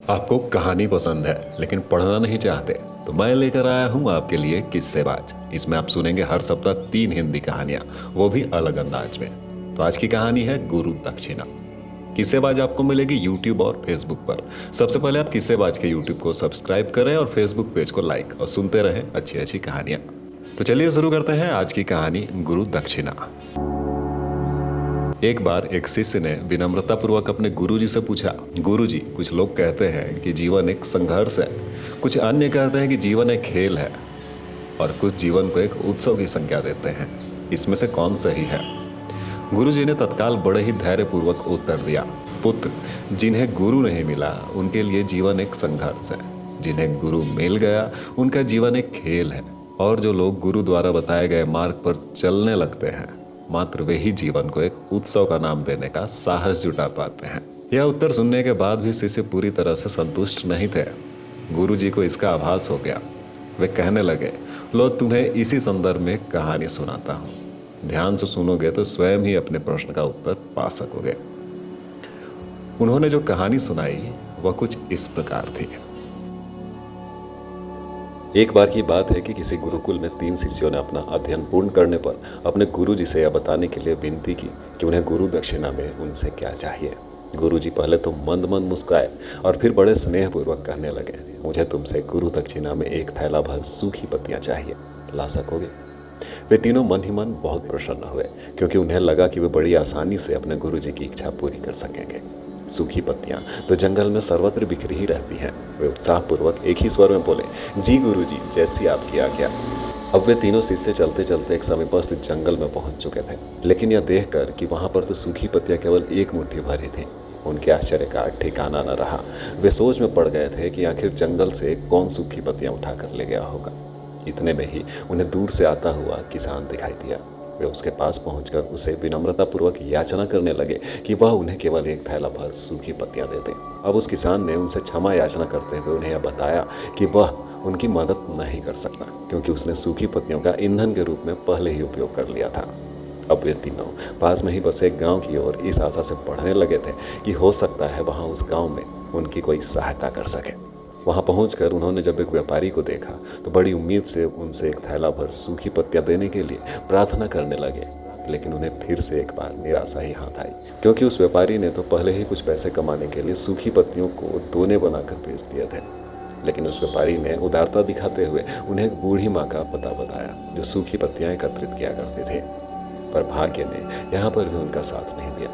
आपको कहानी पसंद है लेकिन पढ़ना नहीं चाहते तो मैं लेकर आया हूँ आपके लिए किस्सेबाज। इसमें आप सुनेंगे हर सप्ताह 3 हिंदी कहानियां, वो भी अलग अंदाज में। तो आज की कहानी है गुरु दक्षिणा। किस्सेबाज आपको मिलेगी यूट्यूब और फेसबुक पर। सबसे पहले आप किस्सेबाज के यूट्यूब को सब्सक्राइब करें और फेसबुक पेज को लाइक, और सुनते रहें अच्छी अच्छी कहानियां। तो चलिए शुरू करते हैं आज की कहानी, गुरु दक्षिणा। एक बार एक शिष्य ने विनम्रतापूर्वक अपने गुरुजी से पूछा, गुरुजी, कुछ लोग कहते हैं कि जीवन एक संघर्ष है, कुछ अन्य कहते हैं कि जीवन एक खेल है, और कुछ जीवन को एक उत्सव की संज्ञा देते हैं। इसमें से कौन सही है? गुरुजी ने तत्काल बड़े ही धैर्यपूर्वक उत्तर दिया, पुत्र, जिन्हें गुरु नहीं मिला उनके लिए जीवन एक संघर्ष है, जिन्हें गुरु मिल गया उनका जीवन एक खेल है, और जो लोग गुरु द्वारा बताए गए मार्ग पर चलने लगते हैं मात्र वे ही जीवन को एक उत्सव का नाम देने का साहस जुटा पाते हैं। यह उत्तर सुनने के बाद भी शिष्य पूरी तरह से संतुष्ट नहीं थे। गुरुजी को इसका आभास हो गया। वे कहने लगे, लो तुम्हें इसी संदर्भ में एक कहानी सुनाता हूँ। ध्यान से सुनोगे तो स्वयं ही अपने प्रश्न का उत्तर पा सकोगे। उन्होंने जो कहानी सुनाई वह कुछ इस प्रकार थी। एक बार की बात है कि किसी गुरुकुल में 3 शिष्यों ने अपना अध्ययन पूर्ण करने पर अपने गुरुजी से यह बताने के लिए विनती की कि उन्हें गुरु दक्षिणा में उनसे क्या चाहिए। गुरुजी पहले तो मंद मंद मुस्कुराए और फिर बड़े स्नेहपूर्वक कहने लगे, मुझे तुमसे गुरु दक्षिणा में एक थैला भर सूखी पत्तियां चाहिए, ला सकोगे? वे तीनों मन ही मन बहुत प्रसन्न हुए, क्योंकि उन्हें लगा कि वे बड़ी आसानी से अपने गुरुजी की इच्छा पूरी कर सकेंगे। सूखी पत्तियां तो जंगल में सर्वत्र बिखरी ही रहती हैं। वे उत्साहपूर्वक एक ही स्वर में बोले, जी गुरुजी, जैसी आपकी आज्ञा। अब वे तीनों शिष्य चलते चलते एक समीपस्थ जंगल में पहुंच चुके थे, लेकिन यह देखकर कि वहां पर तो सूखी पत्तियां केवल एक मुट्ठी भर ही थी, उनके आश्चर्य का ठिकाना न रहा। वे सोच में पड़ गए थे कि आखिर जंगल से कौन सूखी पत्तियां उठा कर ले गया होगा। इतने में ही उन्हें दूर से आता हुआ किसान दिखाई दिया। वे उसके पास पहुंचकर उसे विनम्रतापूर्वक याचना करने लगे कि वह उन्हें केवल एक थैला भर सूखी पत्तियां दे दे। अब उस किसान ने उनसे क्षमा याचना करते हुए उन्हें यह बताया कि वह उनकी मदद नहीं कर सकता, क्योंकि उसने सूखी पत्तियों का ईंधन के रूप में पहले ही उपयोग कर लिया था। अब वे तीनों पास में ही बसे एक गाँव की ओर इस आशा से बढ़ने लगे थे कि हो सकता है वहाँ उस गाँव में उनकी कोई सहायता कर सके। वहाँ पहुंचकर उन्होंने जब एक व्यापारी को देखा तो बड़ी उम्मीद से उनसे एक थैला भर सूखी पत्तियां देने के लिए प्रार्थना करने लगे, लेकिन उन्हें फिर से एक बार निराशा ही हाथ आई, क्योंकि उस व्यापारी ने तो पहले ही कुछ पैसे कमाने के लिए सूखी पत्तियों को दोने बनाकर बेच दिए थे। लेकिन उस व्यापारी ने उदारता दिखाते हुए उन्हें एक बूढ़ी माँ का पता बताया जो सूखी पत्तियां एकत्रित किया करती थी। पर भाग्य ने यहाँ पर भी उनका साथ नहीं दिया,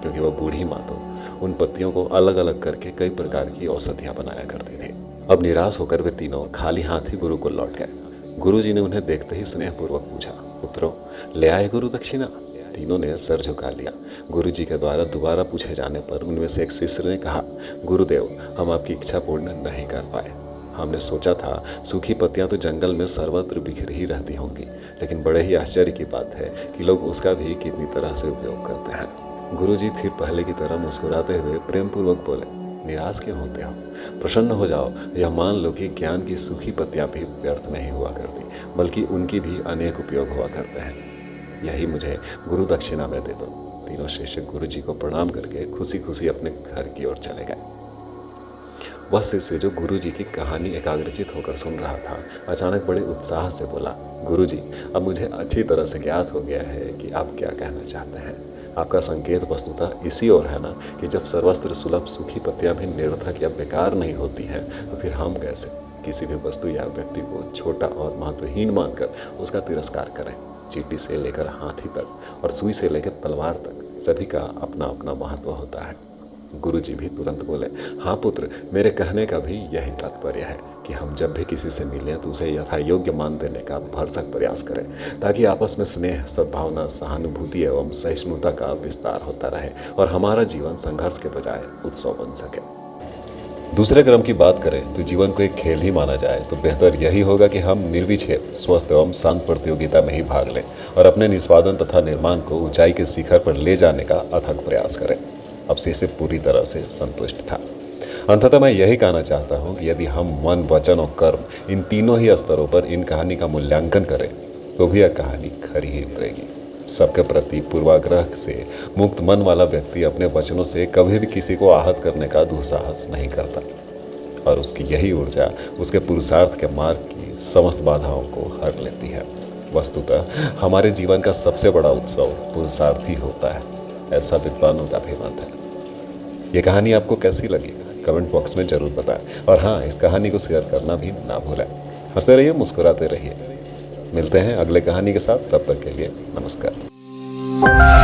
क्योंकि वह बूढ़ी माँ तो उन पत्तियों को अलग अलग करके कई प्रकार की औषधियाँ बनाया करती थी। अब निराश होकर वे तीनों खाली हाथ ही गुरु को लौट गए। गुरुजी ने उन्हें देखते ही स्नेहपूर्वक पूछा, पुत्रों, ले आए गुरु दक्षिणा? तीनों ने सर झुका लिया। गुरुजी के द्वारा दोबारा पूछे जाने पर उनमें से एक शिष्य ने कहा, गुरुदेव, हम आपकी इच्छा पूर्ण नहीं कर पाए। हमने सोचा था सूखी पत्तियां तो जंगल में सर्वत्र बिखरी ही रहती होंगी, लेकिन बड़े ही आश्चर्य की बात है कि लोग उसका भी कितनी तरह से उपयोग करते हैं। गुरुजी फिर पहले की तरह मुस्कुराते हुए प्रेम पूर्वक बोले, निराश क्यों होते हो? प्रसन्न हो जाओ। यह मान लो कि ज्ञान की सूखी पत्तियां भी व्यर्थ नहीं हुआ करती, बल्कि उनकी भी अनेक उपयोग हुआ करते हैं। यही मुझे गुरु दक्षिणा में दे दो। तीनों शिष्य गुरुजी को प्रणाम करके खुशी खुशी अपने घर की ओर चले गए। वह शिष्य जो गुरुजी की कहानी एकाग्रचित होकर सुन रहा था, अचानक बड़े उत्साह से बोला, गुरुजी, अब मुझे अच्छी तरह से ज्ञात हो गया है कि आप क्या कहना चाहते हैं। आपका संकेत वस्तुतः इसी ओर है ना कि जब सर्वस्त्र सुलभ सूखी पत्तियां भी निरर्थक या बेकार नहीं होती हैं, तो फिर हम कैसे किसी भी वस्तु या व्यक्ति को छोटा और महत्वहीन मानकर उसका तिरस्कार करें। चींटी से लेकर हाथी तक और सुई से लेकर तलवार तक सभी का अपना अपना महत्व होता है। गुरुजी भी तुरंत बोले, हाँ पुत्र, मेरे कहने का भी यही तात्पर्य है कि हम जब भी किसी से मिलें तो उसे यथा योग्य मान देने का भरसक प्रयास करें, ताकि आपस में स्नेह, सद्भावना, सहानुभूति एवं सहिष्णुता का विस्तार होता रहे और हमारा जीवन संघर्ष के बजाय उत्सव बन सके। दूसरे क्रम की बात करें तो जीवन को एक खेल ही माना जाए तो बेहतर यही होगा कि हम निर्विच्छेद, स्वस्थ एवं शांत प्रतियोगिता में ही भाग लें और अपने निष्पादन तथा निर्माण को ऊंचाई के शिखर पर ले जाने का अथक प्रयास करें। अब शिष्य पूरी तरह से संतुष्ट था। अंततः मैं यही कहना चाहता हूँ कि यदि हम मन, वचन और कर्म, इन तीनों ही स्तरों पर इन कहानी का मूल्यांकन करें तो भी यह कहानी खरी ही उतरेगी। सबके प्रति पूर्वाग्रह से मुक्त मन वाला व्यक्ति अपने वचनों से कभी भी किसी को आहत करने का दुस्साहस नहीं करता। और उसकी यही ऊर्जा उसके पुरुषार्थ के मार्ग की समस्त बाधाओं को हर लेती है। वस्तुतः हमारे जीवन का सबसे बड़ा उत्सव पुरुषार्थ ही होता है, ऐसा विद्वानों का भी मत है। ये कहानी आपको कैसी लगी कमेंट बॉक्स में ज़रूर बताएं, और हाँ, इस कहानी को शेयर करना भी ना भूलें। हंसते रहिए, मुस्कुराते रहिए। मिलते हैं अगले कहानी के साथ, तब तक के लिए नमस्कार।